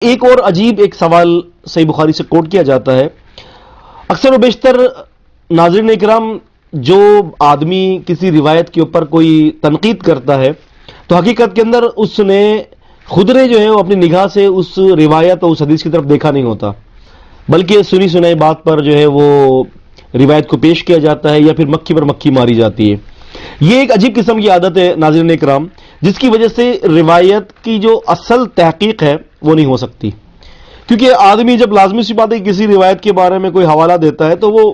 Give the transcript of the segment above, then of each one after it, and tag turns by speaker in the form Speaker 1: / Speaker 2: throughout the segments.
Speaker 1: ایک اور عجیب ایک سوال صحیح بخاری سے کوٹ کیا جاتا ہے. اکثر و بیشتر ناظرین اکرام، جو آدمی کسی روایت کے اوپر کوئی تنقید کرتا ہے تو حقیقت کے اندر اس نے خود نے جو ہے وہ اپنی نگاہ سے اس روایت اور اس حدیث کی طرف دیکھا نہیں ہوتا، بلکہ سنی سنائی بات پر جو ہے وہ روایت کو پیش کیا جاتا ہے یا پھر مکھی پر مکھی ماری جاتی ہے. یہ ایک عجیب قسم کی عادت ہے ناظرین اکرام، جس کی وجہ سے روایت کی جو اصل تحقیق ہے وہ نہیں ہو سکتی. کیونکہ آدمی جب لازمی سی بات ہے کسی روایت کے بارے میں کوئی حوالہ دیتا ہے تو وہ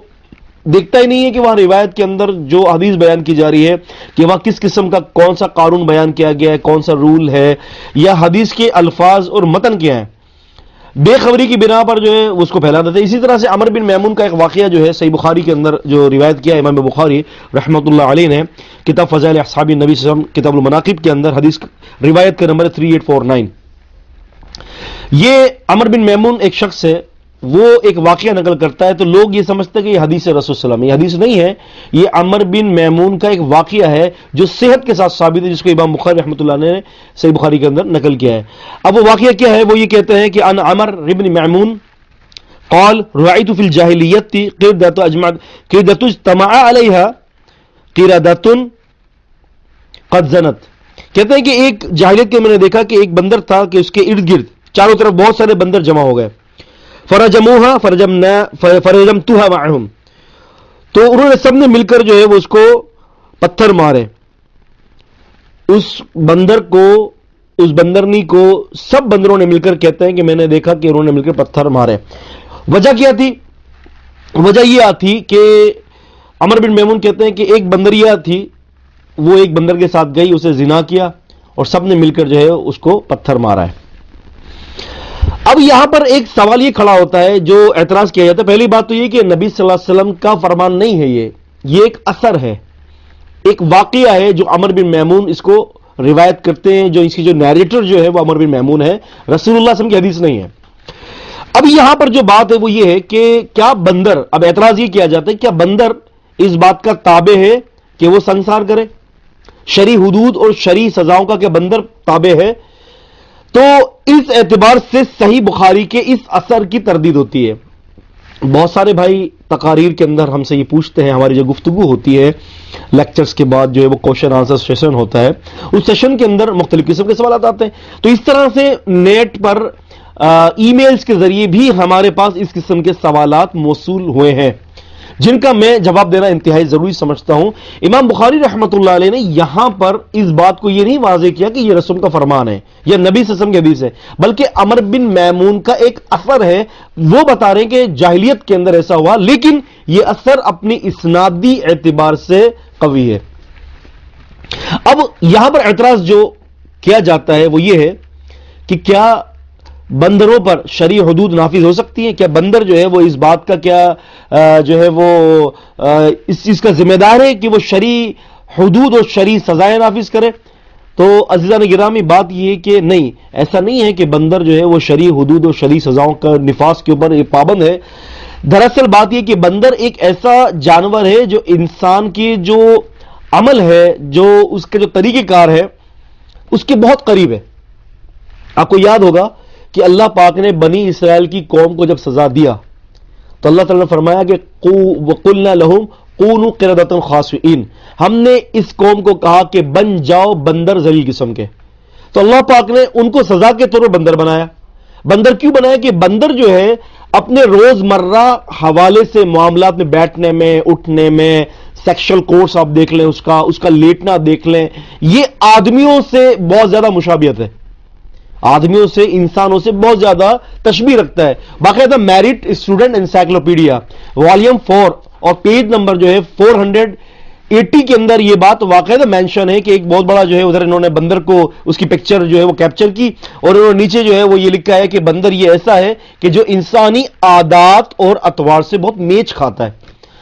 Speaker 1: دیکھتا ہی نہیں ہے کہ وہاں روایت کے اندر جو حدیث بیان کی جا رہی ہے کہ وہاں کس قسم کا کون سا قانون بیان کیا گیا ہے، کون سا رول ہے، یا حدیث کے الفاظ اور متن کیا ہیں. بے خبری کی بنا پر جو ہے اس کو پھیلا دیتے ہیں. اسی طرح سے عمر بن میمون کا ایک واقعہ جو ہے صحیح بخاری کے اندر جو روایت کیا امام بخاری رحمۃ اللہ علیہ نے کتاب فضائل اصحاب نبی صلی اللہ علیہ وسلم کتاب المناقب کے اندر، حدیث روایت کا نمبر 3849. یہ عمر بن میمون ایک شخص ہے، وہ ایک واقعہ نقل کرتا ہے تو لوگ یہ سمجھتے ہیں کہ یہ حدیث رسول صلی اللہ علیہ وسلم. یہ حدیث نہیں ہے، یہ عمر بن میمون کا ایک واقعہ ہے جو صحت کے ساتھ ثابت ہے، جس کو امام بخاری رحمۃ اللہ نے صحیح بخاری کے اندر نقل کیا ہے. اب وہ واقعہ کیا ہے؟ وہ یہ کہتے ہیں کہ ان عمر بن میمون قال رأيت في الجاهلية قردة اجتمع عليها قردة قد زنت. کہتے ہیں کہ ایک جاہلیت کے میں نے دیکھا کہ ایک بندر تھا کہ اس کے ارد گرد چاروں طرف بہت سارے بندر جمع ہو گئے. فرجمتها معهم، تو انہوں نے سب نے مل کر جو ہے وہ اس کو پتھر مارے، اس بندر کو، اس بندرنی کو سب بندروں نے مل کر، کہتے ہیں کہ میں نے دیکھا کہ انہوں نے مل کر پتھر مارے. وجہ کیا تھی؟ وجہ یہ تھی کہ عمر بن میمون کہتے ہیں کہ ایک بندریہ تھی، وہ ایک بندر کے ساتھ گئی، اسے زنا کیا اور سب نے مل کر جو ہے اس کو پتھر مارا ہے. اب یہاں پر ایک سوال یہ کھڑا ہوتا ہے جو اعتراض کیا جاتا ہے. پہلی بات تو یہ کہ نبی صلی اللہ علیہ وسلم کا فرمان نہیں ہے، یہ ایک اثر ہے، ایک واقعہ ہے جو عمر بن میمون اس کو روایت کرتے ہیں، جو اس کی جو نیریٹر جو ہے وہ عمر بن میمون ہے، رسول اللہ صلی اللہ علیہ وسلم کی حدیث نہیں ہے. اب یہاں پر جو بات ہے وہ یہ ہے کہ کیا بندر، اب اعتراض یہ کیا جاتا ہے کیا بندر اس بات کا تابع ہے کہ وہ سنسار کرے؟ شرعی حدود اور شرعی سزاؤں کا کیا بندر تابع ہے؟ تو اس اعتبار سے صحیح بخاری کے اس اثر کی تردید ہوتی ہے. بہت سارے بھائی تقاریر کے اندر ہم سے یہ پوچھتے ہیں، ہماری جو گفتگو ہوتی ہے لیکچرز کے بعد جو ہے وہ کوشچن آنسر سیشن ہوتا ہے، اس سیشن کے اندر مختلف قسم کے سوالات آتے ہیں. تو اس طرح سے نیٹ پر ای میلز کے ذریعے بھی ہمارے پاس اس قسم کے سوالات موصول ہوئے ہیں جن کا میں جواب دینا انتہائی ضروری سمجھتا ہوں. امام بخاری رحمۃ اللہ علیہ نے یہاں پر اس بات کو یہ نہیں واضح کیا کہ یہ رسول کا فرمان ہے یا نبی صلی اللہ علیہ وسلم کی حدیث ہے، بلکہ عمر بن میمون کا ایک اثر ہے. وہ بتا رہے ہیں کہ جاہلیت کے اندر ایسا ہوا، لیکن یہ اثر اپنی اسنادی اعتبار سے قوی ہے. اب یہاں پر اعتراض جو کیا جاتا ہے وہ یہ ہے کہ کیا بندروں پر شرعی حدود نافذ ہو سکتی ہیں؟ کیا بندر جو ہے وہ اس بات کا کیا جو ہے وہ اس چیز کا ذمہ دار ہے کہ وہ شرعی حدود اور شرعی سزائیں نافذ کرے؟ تو عزیزان گرامی، بات یہ ہے کہ نہیں، ایسا نہیں ہے کہ بندر جو ہے وہ شرعی حدود اور شرعی سزاؤں کا نفاذ کے اوپر پابند ہے. دراصل بات یہ کہ بندر ایک ایسا جانور ہے جو انسان کی جو عمل ہے، جو اس کے جو طریقہ کار ہے، اس کے بہت قریب ہے. آپ کو یاد ہوگا کہ اللہ پاک نے بنی اسرائیل کی قوم کو جب سزا دیا تو اللہ تعالیٰ نے فرمایا کہ وَقُلْنَا لَهُمْ كُونُوا قِرَدَةً خَاسِئِينَ، ہم نے اس قوم کو کہا کہ بن جاؤ بندر ذلیل قسم کے. تو اللہ پاک نے ان کو سزا کے طور پر بندر بنایا. بندر کیوں بنایا؟ کہ بندر جو ہے اپنے روز مرہ حوالے سے معاملات میں، بیٹھنے میں، اٹھنے میں، سیکشل کورس آپ دیکھ لیں، اس کا لیٹنا دیکھ لیں، یہ آدمیوں سے بہت زیادہ مشابہت ہے، آدمیوں سے، انسانوں سے بہت زیادہ تشبیہ رکھتا ہے. باقاعدہ میرٹ اسٹوڈنٹ انسائکلوپیڈیا والیوم 4 اور پیج نمبر جو ہے 480 کے اندر یہ بات واقعہ مینشن ہے کہ ایک بہت بڑا جو ہے ادھر انہوں نے بندر کو، اس کی پکچر جو ہے وہ کیپچر کی اور انہوں نے نیچے جو ہے وہ یہ لکھا ہے کہ بندر یہ ایسا ہے کہ جو انسانی عادات اور اطوار سے بہت میچ کھاتا ہے.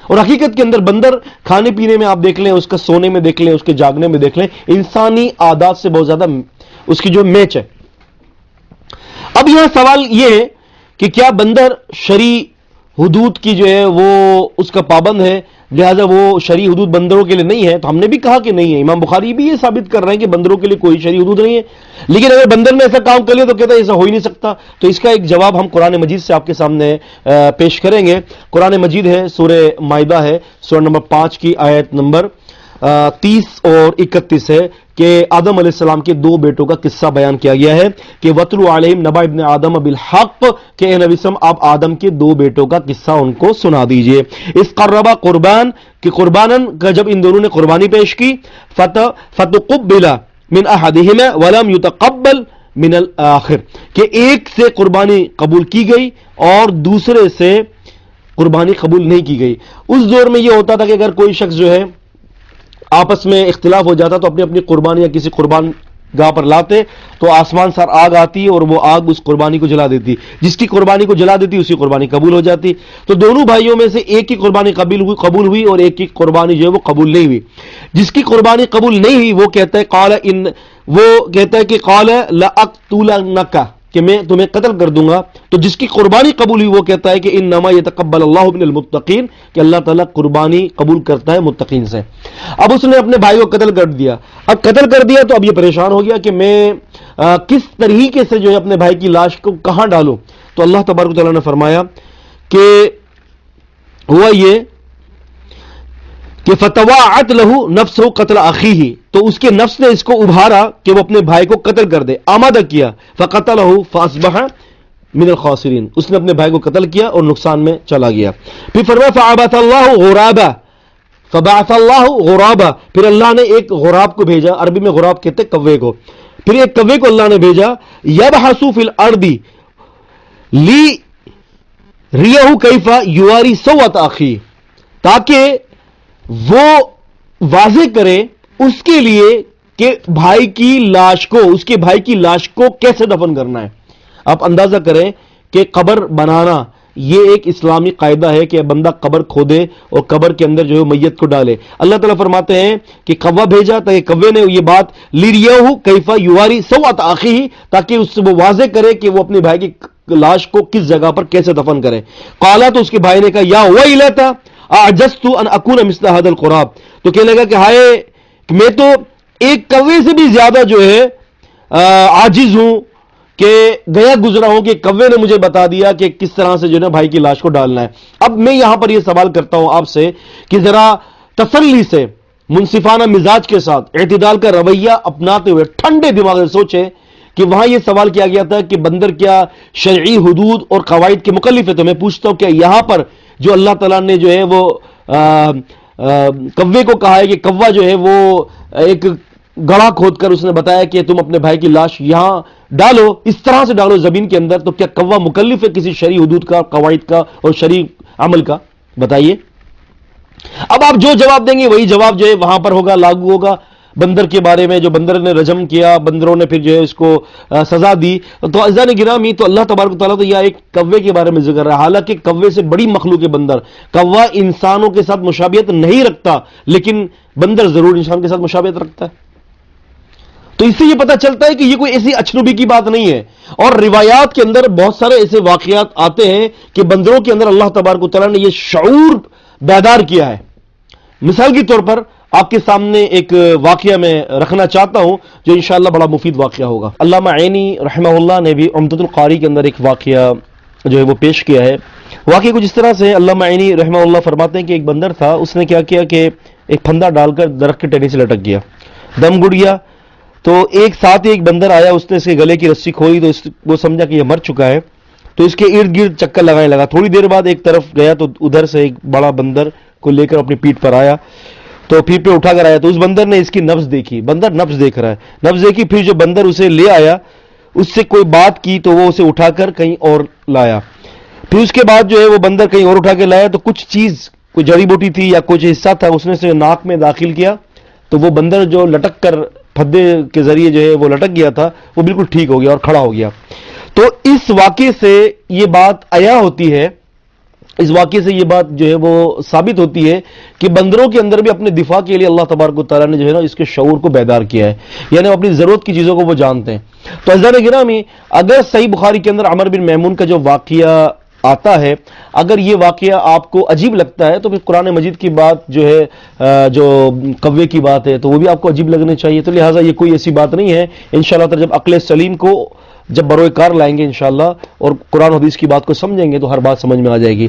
Speaker 1: اور حقیقت کے اندر بندر کھانے پینے میں آپ دیکھ لیں، اس کا سونے میں دیکھ لیں، اس کے جاگنے میں دیکھ لیں، انسانی عادات سے بہت زیادہ اس کی جو میچ ہے. اب یہاں سوال یہ ہے کہ کیا بندر شرعی حدود کی جو ہے وہ اس کا پابند ہے؟ لہٰذا وہ شرعی حدود بندروں کے لیے نہیں ہے، تو ہم نے بھی کہا کہ نہیں ہے. امام بخاری بھی یہ ثابت کر رہے ہیں کہ بندروں کے لیے کوئی شرعی حدود نہیں ہے. لیکن اگر بندر نے ایسا کام کر لیا تو کہتا ہے ایسا ہو ہی نہیں سکتا. تو اس کا ایک جواب ہم قرآن مجید سے آپ کے سامنے پیش کریں گے. قرآن مجید ہے، سورہ مائدہ ہے، سورہ نمبر 5 کی آیت نمبر 30 اور 31 ہے کہ آدم علیہ السلام کے دو بیٹوں کا قصہ بیان کیا گیا ہے کہ وَاتْلُ عَلَيْهِمْ نَبَأَ ابْنِ آدَمَ بِالْحَقِّ، کہ اے نبی صلی آپ آدم کے دو بیٹوں کا قصہ ان کو سنا دیجئے. اس قربا قربان کہ قربانن کا جب ان دونوں نے قربانی پیش کی، فَتُقُبِّلَ مِنْ أَحَدِهِمَا وَلَمْ يُتَقَبَّلْ من الآخر، کہ ایک سے قربانی قبول کی گئی اور دوسرے سے قربانی قبول نہیں کی گئی. اس دور میں یہ ہوتا تھا کہ اگر کوئی شخص جو ہے آپس میں اختلاف ہو جاتا تو اپنی اپنی قربانی یا کسی قربان گاہ پر لاتے تو آسمان سر آگ آتی اور وہ آگ اس قربانی کو جلا دیتی. جس کی قربانی کو جلا دیتی اسی قربانی قبول ہو جاتی. تو دونوں بھائیوں میں سے ایک کی قربانی قبول ہوئی اور ایک کی قربانی جو ہے وہ قبول نہیں ہوئی. جس کی قربانی قبول نہیں ہوئی وہ کہتا ہے کہ قال لأقتلنک، کہ میں تمہیں قتل کر دوں گا. تو جس کی قربانی قبول ہوئی وہ کہتا ہے کہ انما یتقبل اللہ من المتقین، کہ اللہ تعالیٰ قربانی قبول کرتا ہے متقین سے. اب اس نے اپنے بھائی کو قتل کر دیا. اب قتل کر دیا تو اب یہ پریشان ہو گیا کہ میں کس طریقے سے جو ہے اپنے بھائی کی لاش کو کہاں ڈالوں. تو اللہ تبارک و تعالیٰ نے فرمایا کہ ہوا یہ کہ فتواعت لہو نفسہ قتل اخیہ، تو اس کے نفس نے اس کو ابھارا کہ وہ اپنے بھائی کو قتل کر دے، آمادہ کیا. فقتلہ فاصبح من الخاسرین، اس نے اپنے بھائی کو قتل کیا اور نقصان میں چلا گیا. پھر فرمایا فبعث اللہ غرابا، پھر اللہ نے ایک غراب کو بھیجا. عربی میں غراب کہتے کوے کو. پھر ایک کوے کو اللہ نے بھیجا، یبحث فی الارض لیریہ کیف یواری سوءۃ اخیہ، تاکہ وہ واضح کرے اس کے لیے کہ بھائی کی لاش کو، اس کے بھائی کی لاش کو کیسے دفن کرنا ہے. آپ اندازہ کریں کہ قبر بنانا یہ ایک اسلامی قاعدہ ہے کہ بندہ قبر کھودے اور قبر کے اندر جو ہے میت کو ڈالے. اللہ تعالیٰ فرماتے ہیں کہ کوا بھیجا تاکہ کوے نے یہ بات لیریہ کیف یواری سوءۃ اخیہ، تاکہ اس سے وہ واضح کرے کہ وہ اپنے بھائی کی لاش کو کس جگہ پر کیسے دفن کرے. قالا، تو اس کے بھائی نے کہا یا ویلتا اعجزت ان اکون مثل هذا القراب، تو کہنے لگا کہ ہائے میں تو ایک کوے سے بھی زیادہ جو ہے عاجز ہوں کہ گیا گزرا ہوں کہ کوے نے مجھے بتا دیا کہ کس طرح سے جو ہے بھائی کی لاش کو ڈالنا ہے. اب میں یہاں پر یہ سوال کرتا ہوں آپ سے کہ ذرا تسلی سے، منصفانہ مزاج کے ساتھ، اعتدال کا رویہ اپناتے ہوئے ٹھنڈے دماغ سے سوچیں کہ وہاں یہ سوال کیا گیا تھا کہ بندر کیا شرعی حدود اور قواعد کے مخالف ہے. تو میں پوچھتا ہوں کیا یہاں پر جو اللہ تعالیٰ نے جو ہے وہ کوے کو کہا ہے کہ کوا جو ہے وہ ایک گڑھا کھود کر اس نے بتایا کہ تم اپنے بھائی کی لاش یہاں ڈالو، اس طرح سے ڈالو زمین کے اندر، تو کیا کوا مکلف ہے کسی شرعی حدود کا، قواعد کا اور شرعی عمل کا؟ بتائیے. اب آپ جو جواب دیں گے وہی جواب جو ہے وہاں پر ہوگا، لاگو ہوگا. بندر کے بارے میں جو بندر نے رجم کیا، بندروں نے پھر جو ہے اس کو سزا دی. تو عزیزان گرامی، تو اللہ تبارک و تعالیٰ تو یہ ایک کوے کے بارے میں ذکر ہے، حالانکہ کوے سے بڑی مخلوق ہے بندر. کوا انسانوں کے ساتھ مشابہت نہیں رکھتا، لیکن بندر ضرور انسان کے ساتھ مشابہت رکھتا ہے. تو اس سے یہ پتہ چلتا ہے کہ یہ کوئی ایسی اچنبی کی بات نہیں ہے. اور روایات کے اندر بہت سارے ایسے واقعات آتے ہیں کہ بندروں کے اندر اللہ تبارک و تعالیٰ نے یہ شعور بیدار کیا ہے. مثال کے طور پر آپ کے سامنے ایک واقعہ میں رکھنا چاہتا ہوں جو انشاءاللہ بڑا مفید واقعہ ہوگا. علامہ عینی رحمہ اللہ نے بھی عمدۃ القاری کے اندر ایک واقعہ جو ہے وہ پیش کیا ہے. واقعہ کچھ اس طرح سے علامہ عینی رحمہ اللہ فرماتے ہیں کہ ایک بندر تھا، اس نے کیا کیا کہ ایک پھندا ڈال کر درخت کے ٹہنی سے لٹک گیا، دم گڑ گیا. تو ایک ساتھ ایک بندر آیا، اس نے اس کے گلے کی رسی کھولی تو وہ سمجھا کہ یہ مر چکا ہے، تو اس کے ارد گرد چکر لگانے لگا. تھوڑی دیر بعد ایک طرف گیا تو ادھر سے ایک بڑا بندر کو لے کر اپنی پیٹھ پر آیا، تو پیٹھ پہ اٹھا کر آیا. تو اس بندر نے اس کی نبض دیکھی، بندر نبض دیکھ رہا ہے، نبض دیکھی. پھر جو بندر اسے لے آیا، اس سے کوئی بات کی تو وہ اسے اٹھا کر کہیں اور لایا. پھر اس کے بعد جو ہے وہ بندر کہیں اور اٹھا کے لایا تو کچھ چیز، کوئی جڑی بوٹی تھی یا کچھ حصہ تھا، اس نے اسے ناک میں داخل کیا تو وہ بندر جو لٹک کر پھدے کے ذریعے جو ہے وہ لٹک گیا تھا وہ بالکل ٹھیک ہو گیا اور کھڑا ہو گیا. تو اس واقعے سے یہ بات عیاں ہوتی ہے، اس واقعے سے یہ بات جو ہے وہ ثابت ہوتی ہے کہ بندروں کے اندر بھی اپنے دفاع کے لیے اللہ تبارک و تعالیٰ نے جو ہے نا اس کے شعور کو بیدار کیا ہے، یعنی اپنی ضرورت کی چیزوں کو وہ جانتے ہیں. تو عزیزان گرامی، اگر صحیح بخاری کے اندر عمر بن میمون کا جو واقعہ آتا ہے. اگر یہ واقعہ آپ کو عجیب لگتا ہے تو پھر قرآن مجید کی بات جو ہے جو کوے کی بات ہے تو وہ بھی آپ کو عجیب لگنی چاہیے. تو لہٰذا یہ کوئی ایسی بات نہیں ہے. انشاءاللہ تعالی جب عقل سلیم کو جب بروئے کار لائیں گے انشاءاللہ اور قرآن حدیث کی بات کو سمجھیں گے تو ہر بات سمجھ میں آ جائے گی.